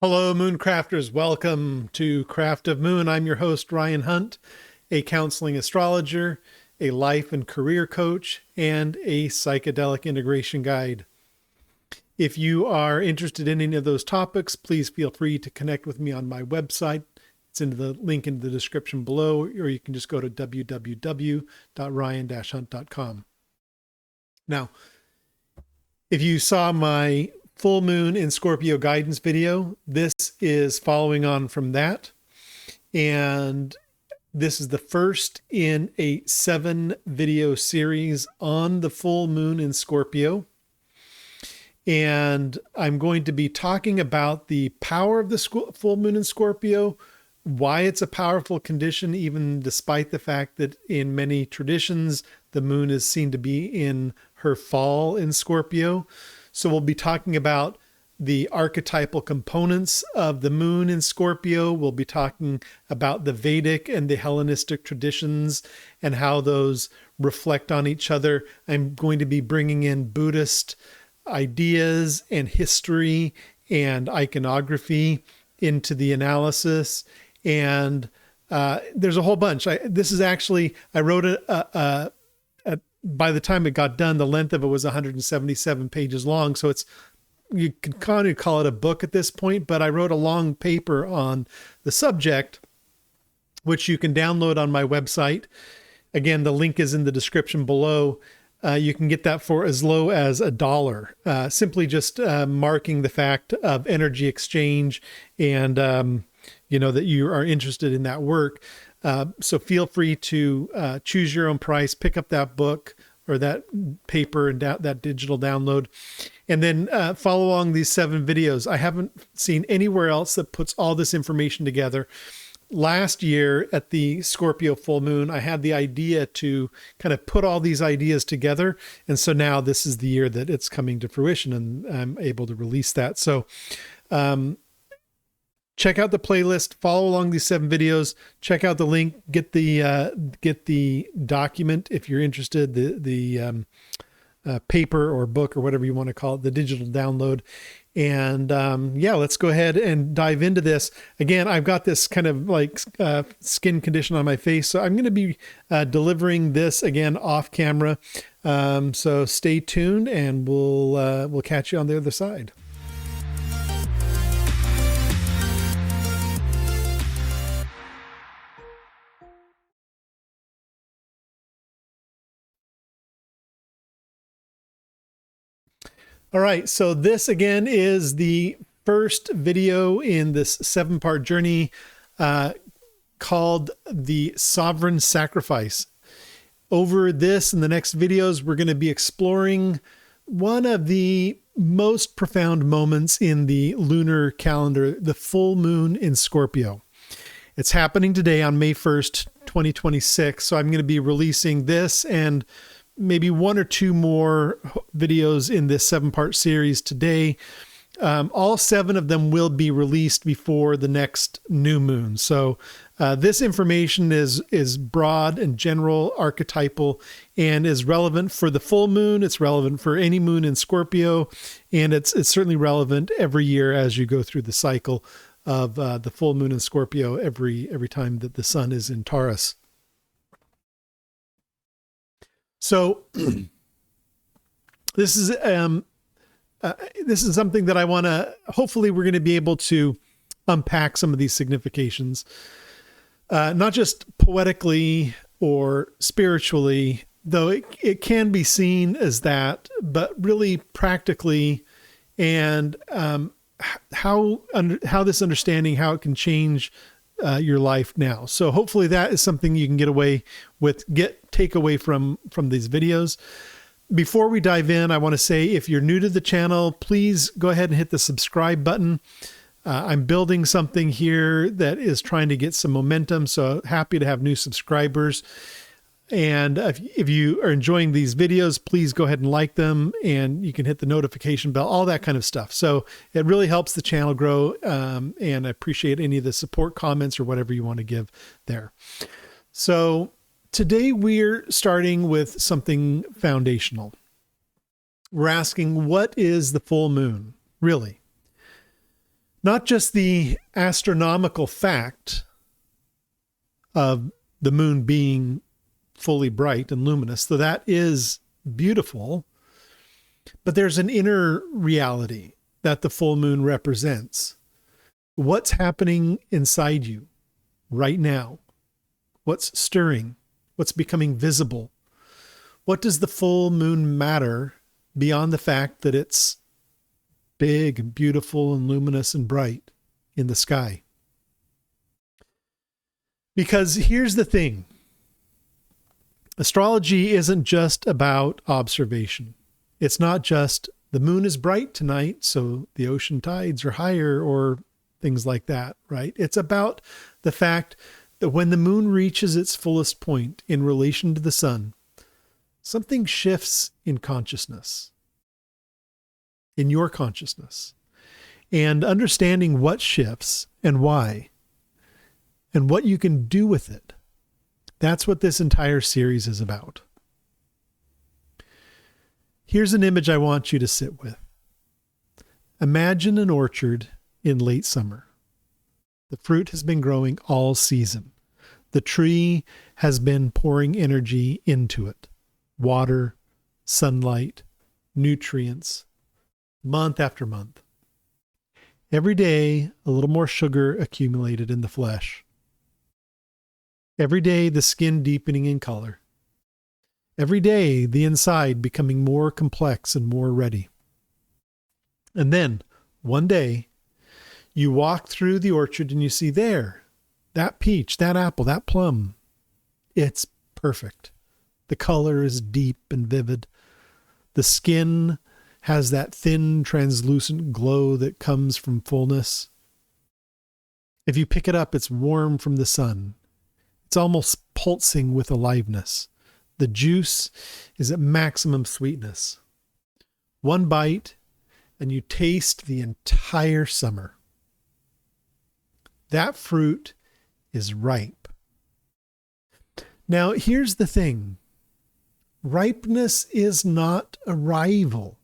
Hello, Mooncrafters. Welcome to Craft of Moon. I'm your host, Ryan Hunt, a counseling astrologer, a life and career coach, and a psychedelic integration guide. If you are interested in any of those topics, please feel free to connect with me on my website. It's in the link in the description below, or you can just go to www.ryan-hunt.com. Now, if you saw my full moon in Scorpio guidance video, this is following on from that. And this is the first in a 7-video series on the full moon in Scorpio. And I'm going to be talking about the power of the full moon in Scorpio, why it's a powerful condition, even despite the fact that in many traditions, the moon is seen to be in her fall in Scorpio. So we'll be talking about the archetypal components of the moon in Scorpio. We'll be talking about the Vedic and the Hellenistic traditions and how those reflect on each other. I'm going to be bringing in Buddhist ideas and history and iconography into the analysis. And there's a whole bunch. I wrote by the time it got done, the length of it was 177 pages long. So you can kind of call it a book at this point, but I wrote a long paper on the subject, which you can download on my website. Again, the link is in the description below. You can get that for as low as $1, simply just marking the fact of energy exchange and, that you are interested in that work. So feel free to choose your own price, pick up that book or that paper and that digital download, and then follow along these 7 videos. I haven't seen anywhere else that puts all this information together. Last year at the Scorpio full moon, I had the idea to kind of put all these ideas together. And so now this is the year that it's coming to fruition and I'm able to release that. So, check out the playlist, follow along these 7 videos, check out the link, get the document if you're interested, the paper or book or whatever you want to call it, the digital download. And let's go ahead and dive into this. Again, I've got this kind of like skin condition on my face, so I'm going to be delivering this again off camera. So stay tuned and we'll catch you on the other side. All right, so this again is the first video in this 7-part journey called The Sovereign Sacrifice. Over this and the next videos, we're going to be exploring one of the most profound moments in the lunar calendar, the full moon in Scorpio. It's happening today on May 1st, 2026. So I'm going to be releasing this and maybe 1 or 2 more videos in this 7-part series today. All 7 of them will be released before the next new moon. So this information is broad and general, archetypal, and is relevant for the full moon. It's relevant for any moon in Scorpio, and it's certainly relevant every year as you go through the cycle of the full moon in Scorpio every time that the sun is in Taurus. So this is something that I want to, hopefully we're going to be able to unpack some of these significations, not just poetically or spiritually, though it can be seen as that, but really practically, and how this understanding, how it can change your life now. So hopefully that is something you can take away from these videos. Before we dive in, I want to say, if you're new to the channel, please go ahead and hit the subscribe button. I'm building something here that is trying to get some momentum, so happy to have new subscribers. And if you are enjoying these videos, please go ahead and like them, and you can hit the notification bell, all that kind of stuff. So it really helps the channel grow, and I appreciate any of the support comments or whatever you want to give there. So today we're starting with something foundational. We're asking, what is the full moon, really? Not just the astronomical fact of the moon being fully bright and luminous, though that is beautiful, but there's an inner reality that the full moon represents. What's happening inside you right now? What's stirring? What's becoming visible? What does the full moon matter beyond the fact that it's big and beautiful and luminous and bright in the sky? Because here's the thing. Astrology isn't just about observation. It's not just the moon is bright tonight, so the ocean tides are higher or things like that, right? It's about the fact that when the moon reaches its fullest point in relation to the sun, something shifts in consciousness, in your consciousness, and understanding what shifts and why and what you can do with it. That's what this entire series is about. Here's an image I want you to sit with. Imagine an orchard in late summer. The fruit has been growing all season. The tree has been pouring energy into it. Water, sunlight, nutrients, month after month. Every day, a little more sugar accumulated in the flesh. Every day, the skin deepening in color. Every day, the inside becoming more complex and more ready. And then, one day, you walk through the orchard and you see there, that peach, that apple, that plum. It's perfect. The color is deep and vivid. The skin has that thin, translucent glow that comes from fullness. If you pick it up, it's warm from the sun. It's almost pulsing with aliveness. The juice is at maximum sweetness. One bite, and you taste the entire summer. That fruit is ripe. Now, here's the thing. Ripeness is not arrival.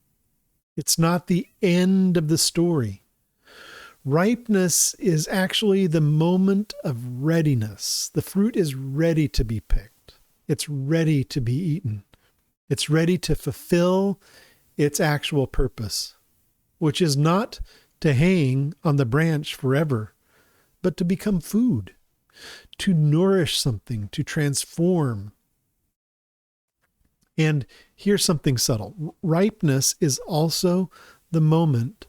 It's not the end of the story. Ripeness is actually the moment of readiness. The fruit is ready to be picked. It's ready to be eaten. It's ready to fulfill its actual purpose, which is not to hang on the branch forever, but to become food, to nourish something, to transform. And here's something subtle. Ripeness is also the moment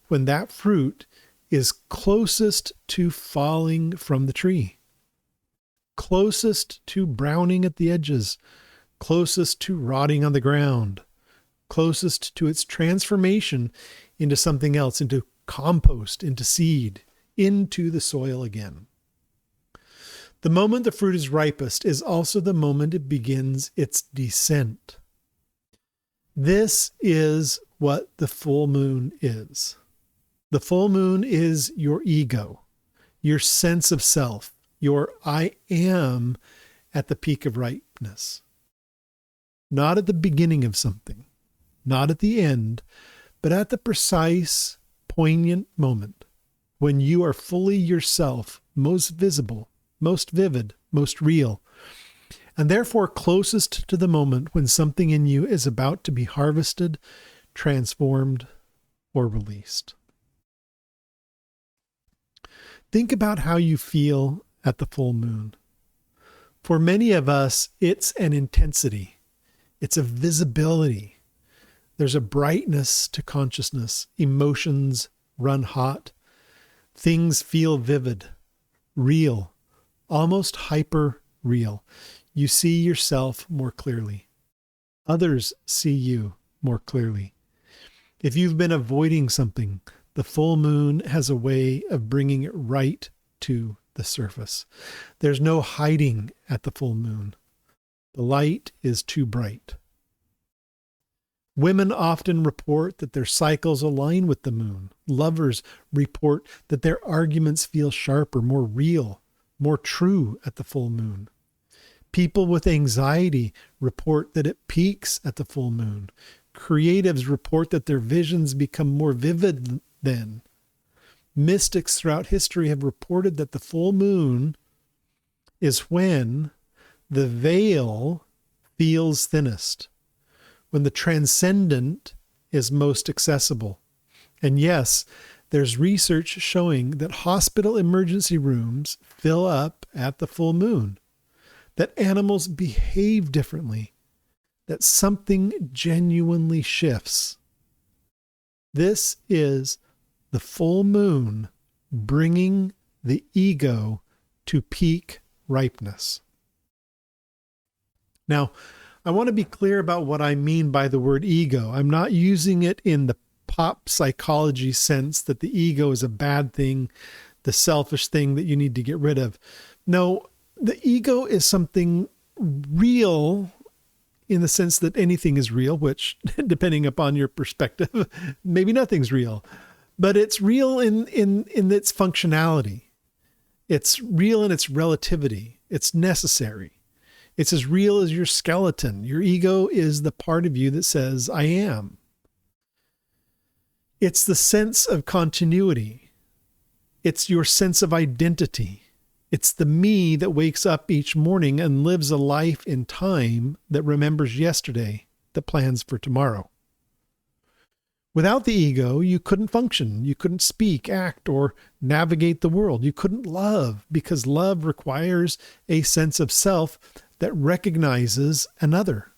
when that fruit is closest to falling from the tree, closest to browning at the edges, closest to rotting on the ground, closest to its transformation into something else, into compost, into seed, into the soil again. The moment the fruit is ripest is also the moment it begins its descent. This is what the full moon is. The full moon is your ego, your sense of self, your I am at the peak of ripeness. Not at the beginning of something, not at the end, but at the precise, poignant moment when you are fully yourself, most visible, most vivid, most real, and therefore closest to the moment when something in you is about to be harvested, transformed, or released. Think about how you feel at the full moon. For many of us, it's an intensity. It's a visibility. There's a brightness to consciousness. Emotions run hot. Things feel vivid, real, almost hyper real. You see yourself more clearly. Others see you more clearly. If you've been avoiding something, the full moon has a way of bringing it right to the surface. There's no hiding at the full moon. The light is too bright. Women often report that their cycles align with the moon. Lovers report that their arguments feel sharper, more real, more true at the full moon. People with anxiety report that it peaks at the full moon. Creatives report that their visions become more vivid then. Mystics throughout history have reported that the full moon is when the veil feels thinnest, when the transcendent is most accessible. And yes, there's research showing that hospital emergency rooms fill up at the full moon, that animals behave differently, that something genuinely shifts. This is the full moon bringing the ego to peak ripeness. Now, I want to be clear about what I mean by the word ego. I'm not using it in the pop psychology sense that the ego is a bad thing, the selfish thing that you need to get rid of. No, the ego is something real in the sense that anything is real, which, depending upon your perspective, maybe nothing's real. But it's real in its functionality. It's real in its relativity. It's necessary. It's as real as your skeleton. Your ego is the part of you that says, I am. It's the sense of continuity. It's your sense of identity. It's the me that wakes up each morning and lives a life in time that remembers yesterday, that plans for tomorrow. Without the ego, you couldn't function. You couldn't speak, act, or navigate the world. You couldn't love, because love requires a sense of self that recognizes another.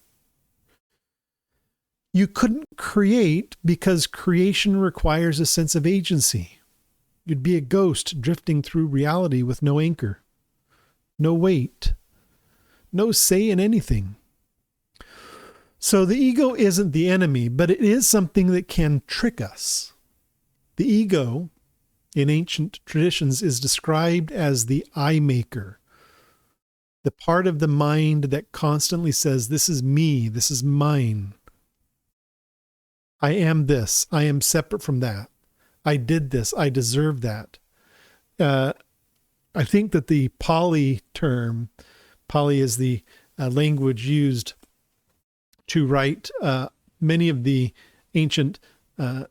You couldn't create, because creation requires a sense of agency. You'd be a ghost drifting through reality with no anchor, no weight, no say in anything. So the ego isn't the enemy, but it is something that can trick us. The ego, in ancient traditions, is described as the eye maker, the part of the mind that constantly says, this is me, this is mine. I am this, I am separate from that. I did this, I deserve that. I think that the Pali term, Pali is the language used to write many of the ancient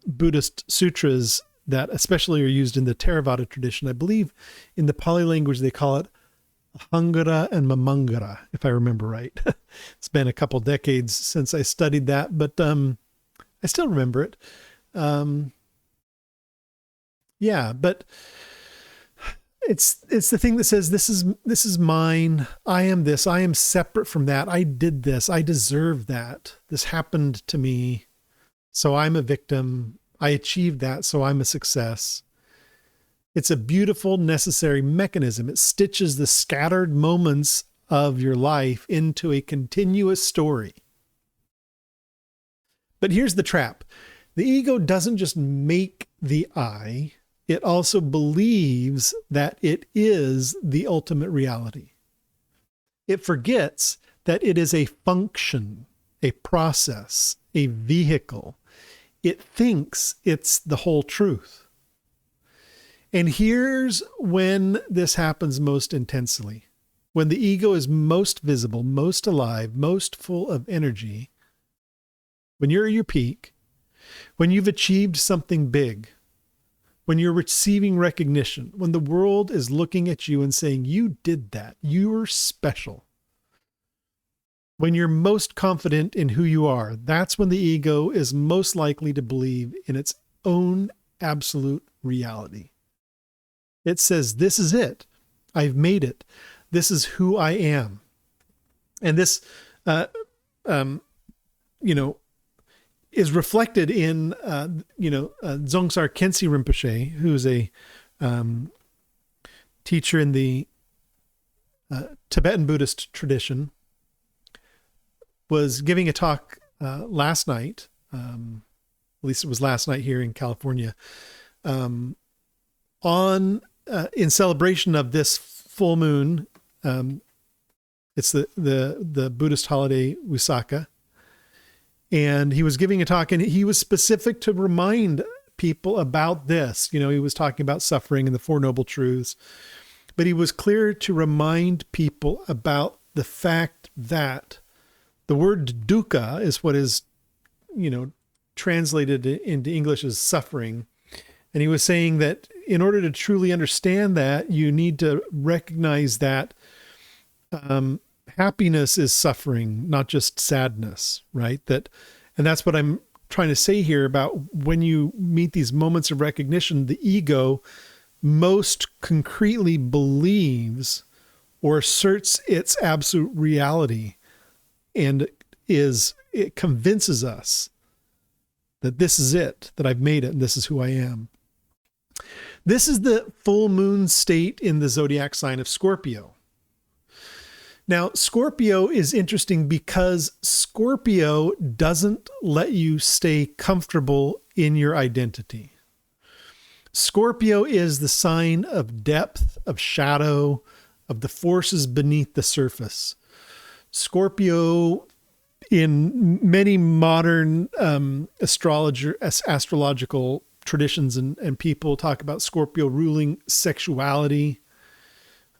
Buddhist sutras that especially are used in the Theravada tradition. I believe in the Pali language they call it ahaṃkāra and mamangara, if I remember right. It's been a couple decades since I studied that, but I still remember it. Yeah, but it's the thing that says, this is mine. I am this. I am separate from that. I did this. I deserve that. This happened to me, so I'm a victim. I achieved that, so I'm a success. It's a beautiful, necessary mechanism. It stitches the scattered moments of your life into a continuous story. But here's the trap. The ego doesn't just make the I, it also believes that it is the ultimate reality. It forgets that it is a function, a process, a vehicle. It thinks it's the whole truth. And here's when this happens most intensely. When the ego is most visible, most alive, most full of energy, when you're at your peak, when you've achieved something big, when you're receiving recognition, when the world is looking at you and saying, you did that, you're special. When you're most confident in who you are, that's when the ego is most likely to believe in its own absolute reality. It says, this is it. I've made it. This is who I am. And this, is reflected in, Dzongtsar Khyentse Rinpoche, who's a teacher in the Tibetan Buddhist tradition, was giving a talk last night, at least it was last night here in California, in celebration of this full moon. It's the Buddhist holiday Vesak. And he was giving a talk, and he was specific to remind people about this. He was talking about suffering and the Four Noble Truths, but he was clear to remind people about the fact that the word dukkha is what is, translated into English as suffering. And he was saying that in order to truly understand that, you need to recognize that happiness is suffering, not just sadness, right? And that's what I'm trying to say here about when you meet these moments of recognition, the ego most concretely believes or asserts its absolute reality, and it convinces us that this is it, that I've made it, and this is who I am. This is the full moon state in the zodiac sign of Scorpio. Now, Scorpio is interesting because Scorpio doesn't let you stay comfortable in your identity. Scorpio is the sign of depth, of shadow, of the forces beneath the surface. Scorpio, in many modern astrological traditions and people talk about Scorpio ruling sexuality.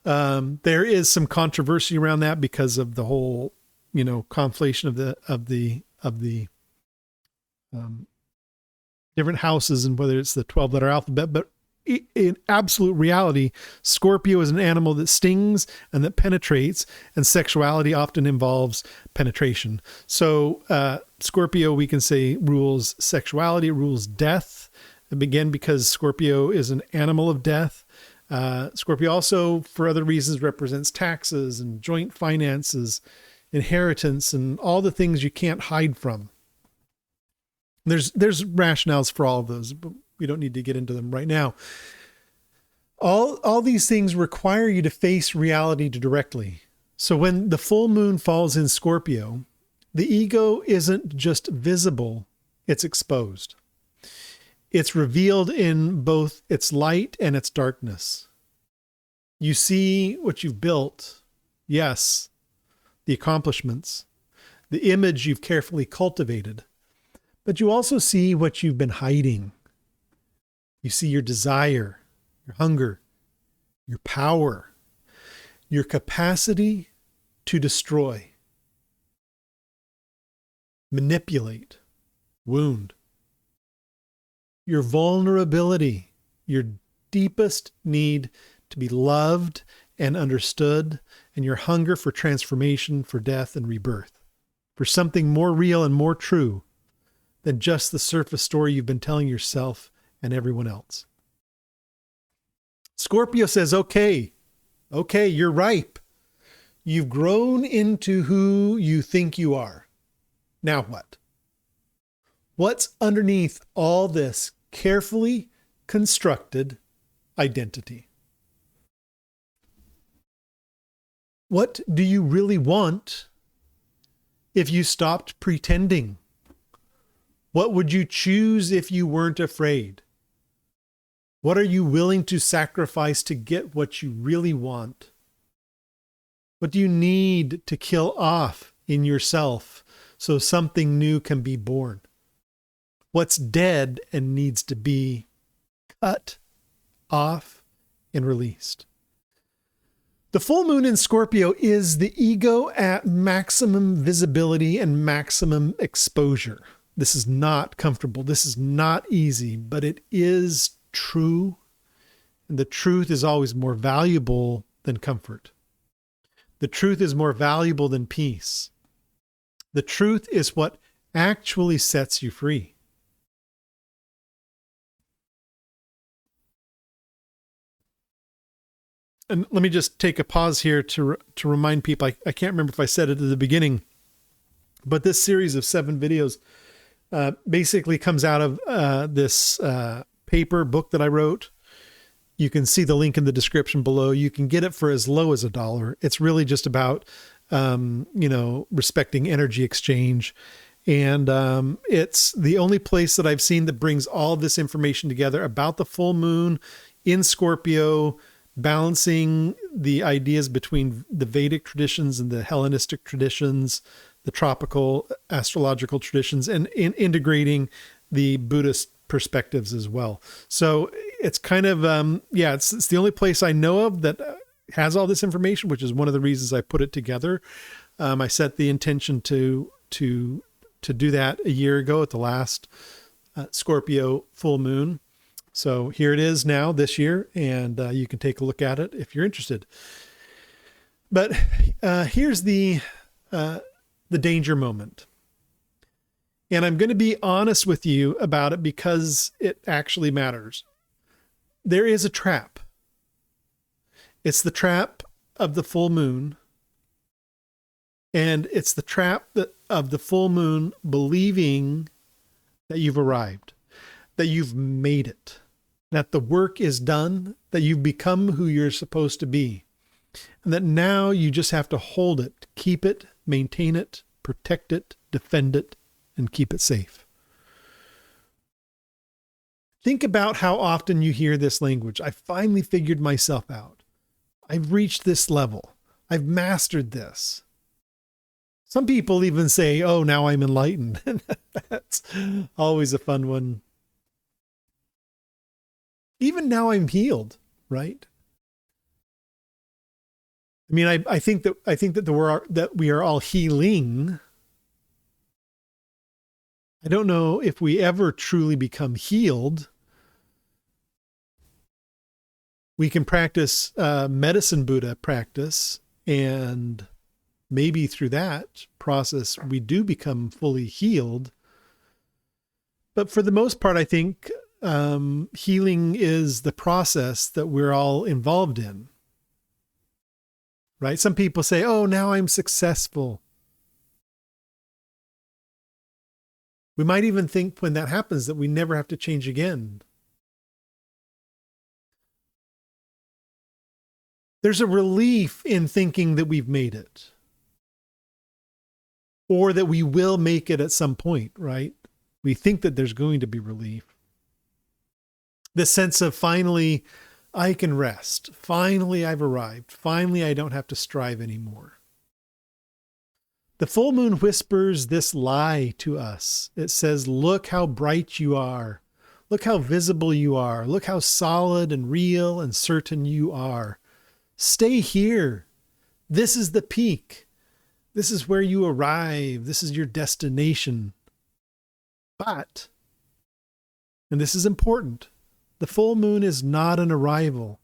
There is some controversy around that because of the whole, conflation of the different houses and whether it's the 12-letter alphabet. But in absolute reality, Scorpio is an animal that stings and that penetrates, and sexuality often involves penetration. So Scorpio, we can say, rules sexuality, rules death. Again, because Scorpio is an animal of death. Scorpio also, for other reasons, represents taxes and joint finances, inheritance, and all the things you can't hide from. There's rationales for all of those, but we don't need to get into them right now. All these things require you to face reality directly. So when the full moon falls in Scorpio, the ego isn't just visible, it's exposed. It's revealed in both its light and its darkness. You see what you've built, yes, the accomplishments, the image you've carefully cultivated, but you also see what you've been hiding. You see your desire, your hunger, your power, your capacity to destroy, manipulate, wound, your vulnerability, your deepest need to be loved and understood, and your hunger for transformation, for death and rebirth, for something more real and more true than just the surface story you've been telling yourself and everyone else. Scorpio says, okay, you're ripe. You've grown into who you think you are. Now what? What's underneath all this carefully constructed identity? What do you really want if you stopped pretending? What would you choose if you weren't afraid? What are you willing to sacrifice to get what you really want? What do you need to kill off in yourself so something new can be born? What's dead and needs to be cut off and released? The full moon in Scorpio is the ego at maximum visibility and maximum exposure. This is not comfortable. This is not easy, but it is true. And the truth is always more valuable than comfort. The truth is more valuable than peace. The truth is what actually sets you free. And let me just take a pause here to remind people, I can't remember if I said it at the beginning, but this series of 7 videos basically comes out of this book that I wrote. You can see the link in the description below. You can get it for as low as $1. It's really just about, respecting energy exchange. And it's the only place that I've seen that brings all this information together about the full moon in Scorpio, balancing the ideas between the Vedic traditions and the Hellenistic traditions, the tropical astrological traditions, and in integrating the Buddhist perspectives as well. So it's kind of, it's the only place I know of that has all this information, which is one of the reasons I put it together. I set the intention to do that a year ago at the last Scorpio full moon. So here it is now this year, and you can take a look at it if you're interested. But here's the danger moment. And I'm going to be honest with you about it because it actually matters. There is a trap. It's the trap of the full moon. And it's the trap of the full moon believing that you've arrived, that you've made it, that the work is done, that you've become who you're supposed to be, and that now you just have to hold it, keep it, maintain it, protect it, defend it, and keep it safe. Think about how often you hear this language. I finally figured myself out. I've reached this level. I've mastered this. Some people even say, oh, now I'm enlightened. That's always a fun one. Even now I'm healed, right? I mean, I think that we are all healing. I don't know if we ever truly become healed. We can practice medicine Buddha practice, and maybe through that process we do become fully healed. But for the most part, I think healing is the process that we're all involved in. Right? Some people say, oh, now I'm successful. We might even think when that happens that we never have to change again. There's a relief in thinking that we've made it, or that we will make it at some point, right? We think that there's going to be relief. The sense of finally, I can rest. Finally, I've arrived. Finally, I don't have to strive anymore. The full moon whispers this lie to us. It says, look how bright you are. Look how visible you are. Look how solid and real and certain you are. Stay here. This is the peak. This is where you arrive. This is your destination. But, and this is important, the full moon is not an arrival.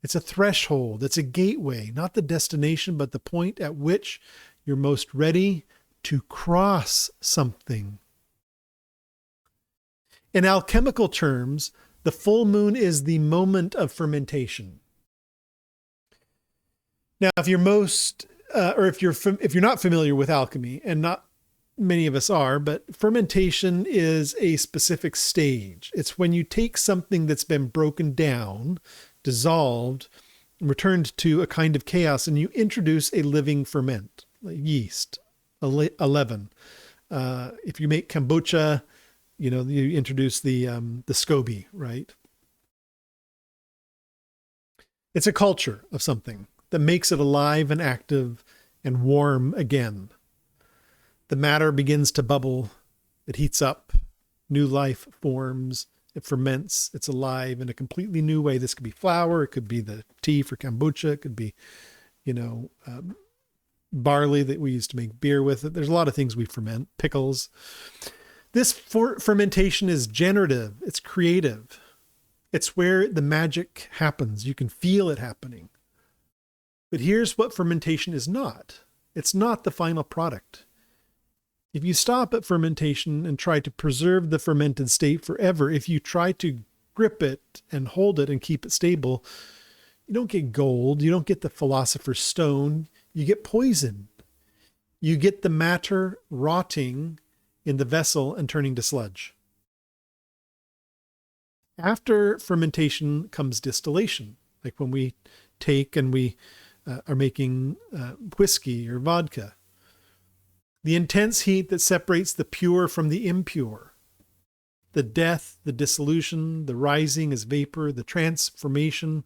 It's a threshold. It's a gateway, not the destination, but the point at which you're most ready to cross something. In alchemical terms, the full moon is the moment of fermentation. Now, if you're if you're not familiar with alchemy, and not many of us are, but fermentation is a specific stage. It's when you take something that's been broken down, dissolved, returned to a kind of chaos, and you introduce a living ferment, like yeast, a leaven. If you make kombucha, you introduce the SCOBY, right? It's a culture of something that makes it alive and active and warm again. The matter begins to bubble. It heats up. New life forms. It ferments. It's alive in a completely new way. This could be flour. It could be the tea for kombucha. It could be, barley that we used to make beer with. There's a lot of things we ferment. Pickles. This fermentation is generative. It's creative. It's where the magic happens. You can feel it happening. But here's what fermentation is not. It's not the final product. If you stop at fermentation and try to preserve the fermented state forever, if you try to grip it and hold it and keep it stable, you don't get gold. You don't get the philosopher's stone. You get poison. You get the matter rotting in the vessel and turning to sludge. After fermentation comes distillation, like when we take and we are making whiskey or vodka. The intense heat that separates the pure from the impure. The death, the dissolution, the rising as vapor, the transformation.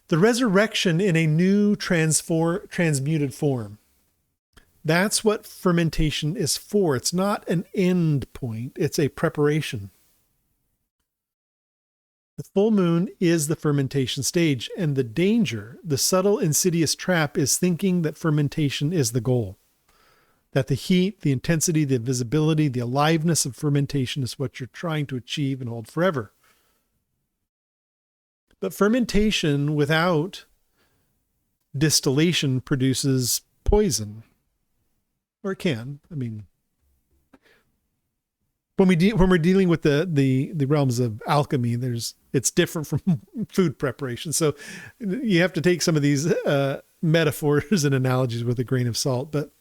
The resurrection in a new transmuted form. That's what fermentation is for. It's not an end point. It's a preparation. The full moon is the fermentation stage, and the danger, the subtle, insidious trap, is thinking that fermentation is the goal. that the heat, the intensity, the visibility, the aliveness of fermentation is what you're trying to achieve and hold forever. But fermentation without distillation produces poison. Or it can. I mean, when we're dealing with the realms of alchemy, it's different from food preparation. So you have to take some of these metaphors and analogies with a grain of salt. But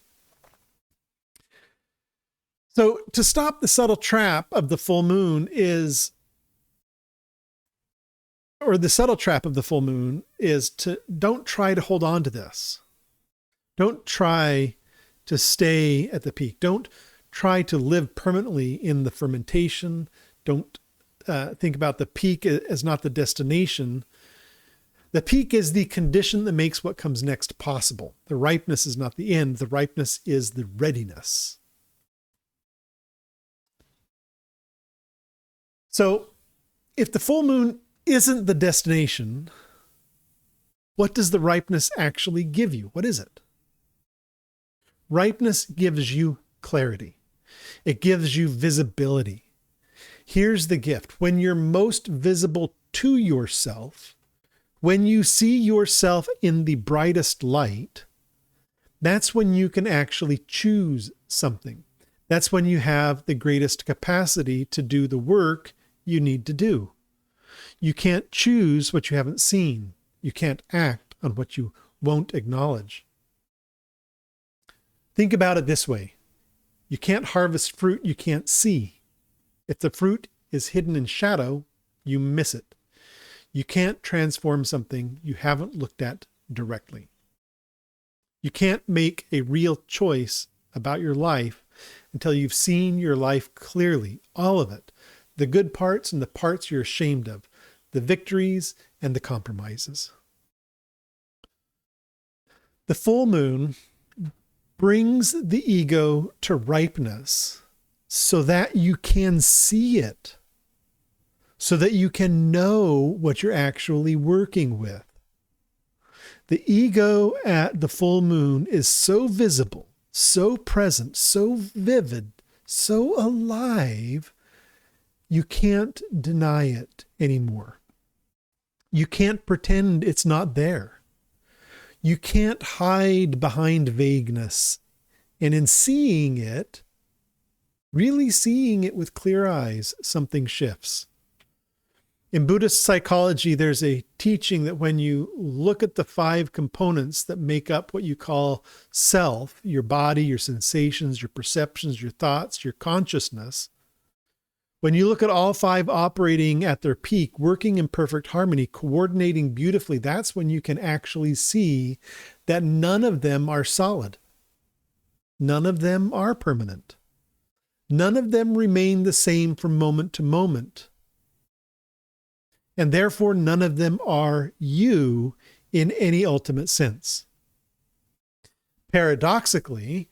so to stop the subtle trap of the full moon is to don't try to hold on to this. Don't try to stay at the peak. Don't try to live permanently in the fermentation. Don't think about the peak as not the destination. The peak is the condition that makes what comes next possible. The ripeness is not the end. The ripeness is the readiness. So if the full moon isn't the destination, what does the ripeness actually give you? What is it? Ripeness gives you clarity. It gives you visibility. Here's the gift. When you're most visible to yourself, when you see yourself in the brightest light, that's when you can actually choose something. That's when you have the greatest capacity to do the work you need to do. You can't choose what you haven't seen. You can't act on what you won't acknowledge. Think about it this way. You can't harvest fruit you can't see. If the fruit is hidden in shadow, you miss it. You can't transform something you haven't looked at directly. You can't make a real choice about your life until you've seen your life clearly, all of it, the good parts and the parts you're ashamed of, the victories and the compromises. The full moon brings the ego to ripeness so that you can see it, so that you can know what you're actually working with. The ego at the full moon is so visible, so present, so vivid, so alive, you can't deny it anymore. You can't pretend it's not there. You can't hide behind vagueness. And in seeing it, really seeing it with clear eyes, something shifts. In Buddhist psychology, there's a teaching that when you look at the 5 components that make up what you call self, your body, your sensations, your perceptions, your thoughts, your consciousness, when you look at all 5 operating at their peak, working in perfect harmony, coordinating beautifully, that's when you can actually see that none of them are solid. None of them are permanent. None of them remain the same from moment to moment. And therefore, none of them are you in any ultimate sense. Paradoxically,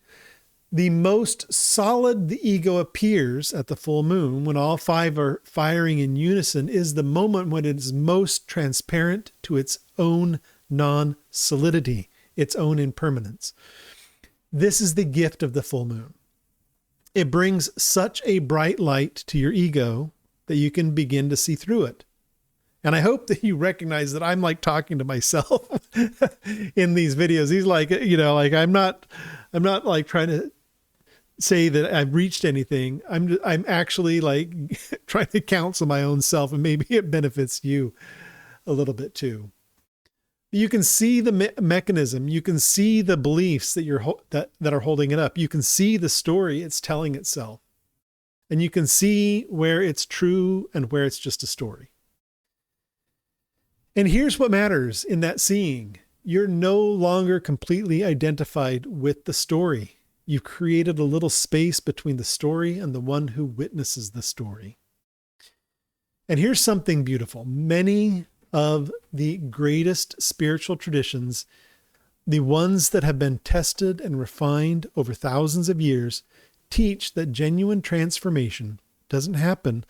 the most solid the ego appears at the full moon, when all 5 are firing in unison, is the moment when it is most transparent to its own non-solidity, its own impermanence. This is the gift of the full moon. It brings such a bright light to your ego that you can begin to see through it. And I hope that you recognize that I'm like talking to myself in these videos. He's like, like I'm not like trying to say that I've reached anything. I'm actually like trying to counsel my own self, and maybe it benefits you a little bit too. You can see the mechanism. You can see the beliefs that are holding it up. You can see the story it's telling itself, and you can see where it's true and where it's just a story. And here's what matters in that seeing. You're no longer completely identified with the story. You've created a little space between the story and the one who witnesses the story. And here's something beautiful. Many of the greatest spiritual traditions, the ones that have been tested and refined over thousands of years, teach that genuine transformation doesn't happen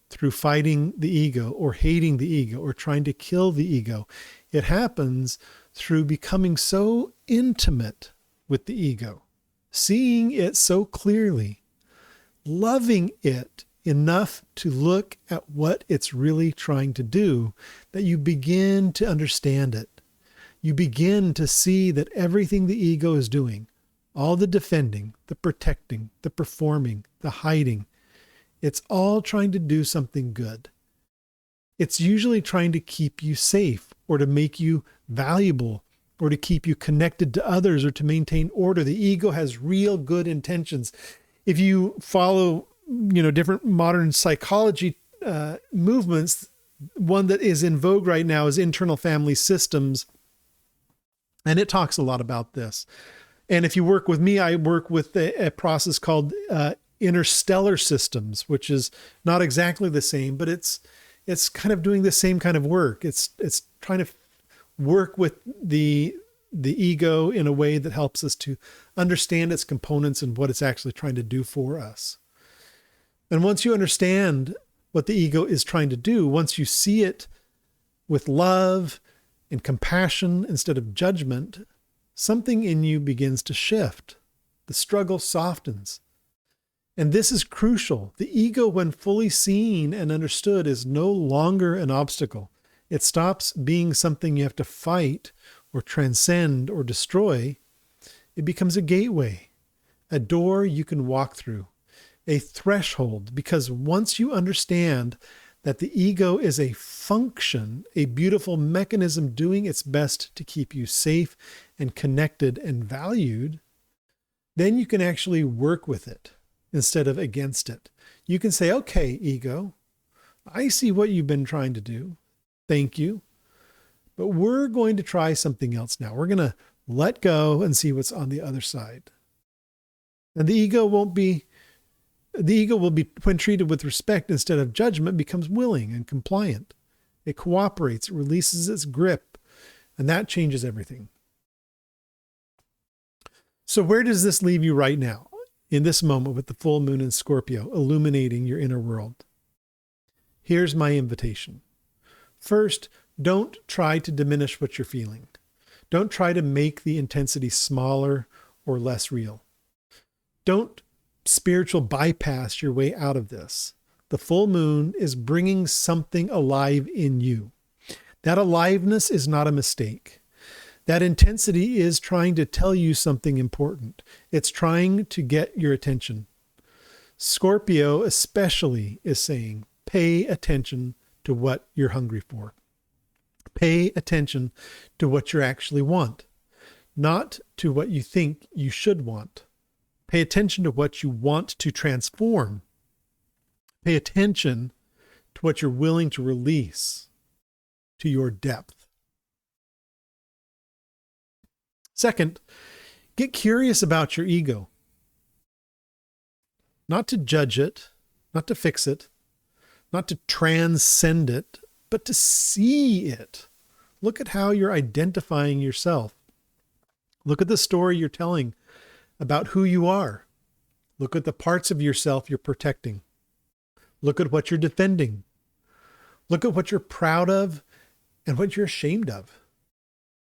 through fighting the ego or hating the ego or trying to kill the ego. It happens through becoming so intimate with the ego seeing it so clearly, loving it enough to look at what it's really trying to do, that you begin to understand it. You begin to see that everything the ego is doing, all the defending, the protecting, the performing, the hiding, it's all trying to do something good. It's usually trying to keep you safe, or to make you valuable, or to keep you connected to others, or to maintain order. The ego has real good intentions. If you follow, different modern psychology movements, one that is in vogue right now is internal family systems. And it talks a lot about this. And if you work with me, I work with a process called interstellar systems, which is not exactly the same, but it's kind of doing the same kind of work. It's trying to work with the ego in a way that helps us to understand its components and what it's actually trying to do for us. And once you understand what the ego is trying to do, once you see it with love and compassion instead of judgment, something in you begins to shift. The struggle softens. And this is crucial. The ego, when fully seen and understood, is no longer an obstacle. It stops being something you have to fight or transcend or destroy. It becomes a gateway, a door you can walk through, a threshold, because once you understand that the ego is a function, a beautiful mechanism doing its best to keep you safe and connected and valued, then you can actually work with it instead of against it. You can say, okay, ego, I see what you've been trying to do. Thank you. But we're going to try something else now. We're going to let go and see what's on the other side. And the ego will be, when treated with respect instead of judgment, becomes willing and compliant. It cooperates, it releases its grip, and that changes everything. So where does this leave you right now, in this moment with the full moon in Scorpio, illuminating your inner world? Here's my invitation. First, don't try to diminish what you're feeling. Don't try to make the intensity smaller or less real. Don't spiritual bypass your way out of this. The full moon is bringing something alive in you. That aliveness is not a mistake. That intensity is trying to tell you something important. It's trying to get your attention. Scorpio especially is saying, pay attention to what you're hungry for. Pay attention to what you actually want, not to what you think you should want. Pay attention to what you want to transform. Pay attention to what you're willing to release, to your depth. Second, get curious about your ego. Not to judge it, not to fix it, not to transcend it, but to see it. Look at how you're identifying yourself. Look at the story you're telling about who you are. Look at the parts of yourself you're protecting. Look at what you're defending. Look at what you're proud of and what you're ashamed of.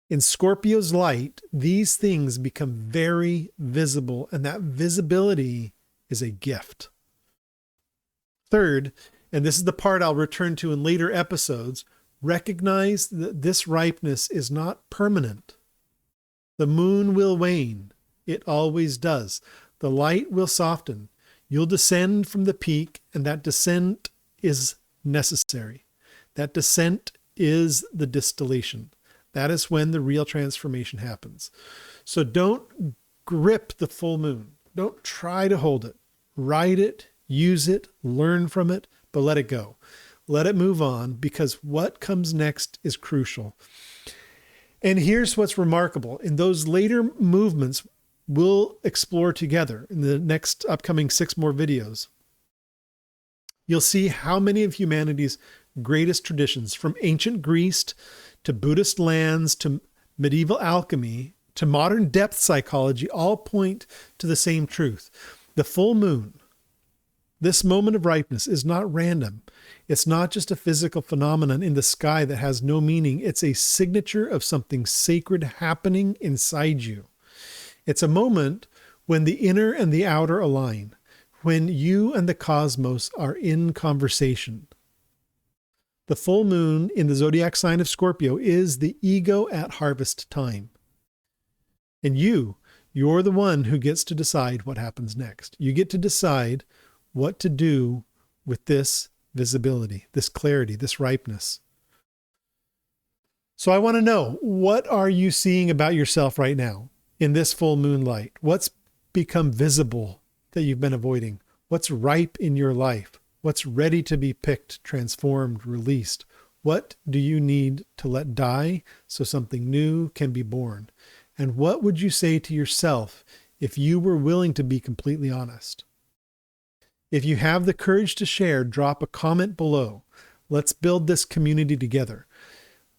In Scorpio's light, these things become very visible, and that visibility is a gift. Third, and this is the part I'll return to in later episodes, recognize that this ripeness is not permanent. The moon will wane. It always does. The light will soften. You'll descend from the peak, and that descent is necessary. That descent is the distillation. That is when the real transformation happens. So don't grip the full moon. Don't try to hold it. Ride it, use it, learn from it, but let it go. Let it move on, because what comes next is crucial. And here's what's remarkable. In those later movements, we'll explore together in the next upcoming 6 more videos. You'll see how many of humanity's greatest traditions, from ancient Greece to Buddhist lands to medieval alchemy to modern depth psychology, all point to the same truth. The full moon, this moment of ripeness, is not random. It's not just a physical phenomenon in the sky that has no meaning. It's a signature of something sacred happening inside you. It's a moment when the inner and the outer align, when you and the cosmos are in conversation. The full moon in the zodiac sign of Scorpio is the ego at harvest time. And you're the one who gets to decide what happens next. You get to decide what to do with this visibility, this clarity, this ripeness. So I want to know, what are you seeing about yourself right now in this full moon light? What's become visible that you've been avoiding? What's ripe in your life? What's ready to be picked, transformed, released? What do you need to let die so something new can be born? And what would you say to yourself if you were willing to be completely honest? If you have the courage to share, drop a comment below. Let's build this community together.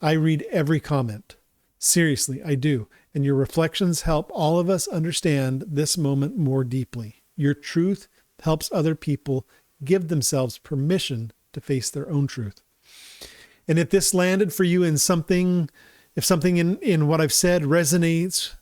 I read every comment. Seriously, I do. And your reflections help all of us understand this moment more deeply. Your truth helps other people give themselves permission to face their own truth. And if this landed for you in something, if something in what I've said resonates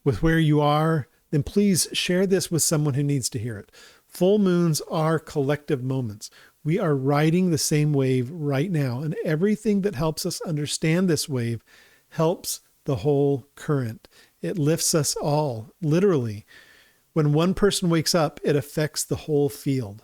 with where you are, then please share this with someone who needs to hear it. Full moons are collective moments. We are riding the same wave right now, and everything that helps us understand this wave helps the whole current. It lifts us all, literally. When one person wakes up, it affects the whole field.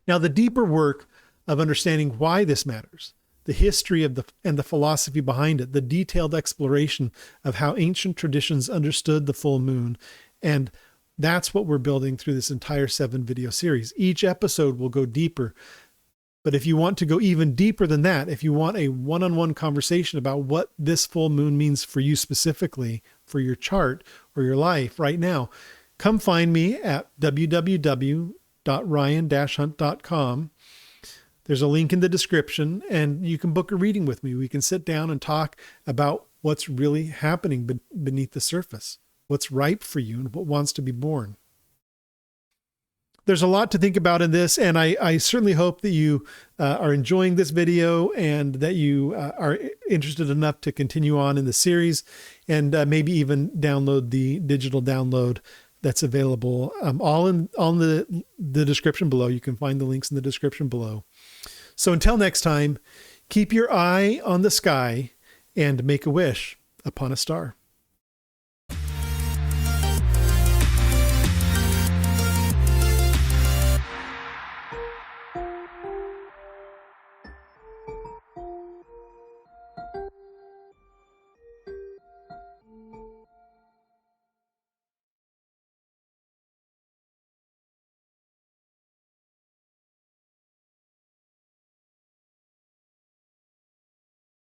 Now, the deeper work of understanding why this matters, the history of the philosophy behind it, the detailed exploration of how ancient traditions understood the full moon, and that's what we're building through this entire 7-video series. Each episode will go deeper. But if you want to go even deeper than that, if you want a one-on-one conversation about what this full moon means for you specifically, for your chart or your life right now, come find me at www.ryan-hunt.com. There's a link in the description, and you can book a reading with me. We can sit down and talk about what's really happening beneath the surface, what's ripe for you and what wants to be born. There's a lot to think about in this, and I certainly hope that you are enjoying this video and that you are interested enough to continue on in the series, and maybe even download the digital download that's available, all in the description below. You can find the links in the description below. So until next time, keep your eye on the sky and make a wish upon a star.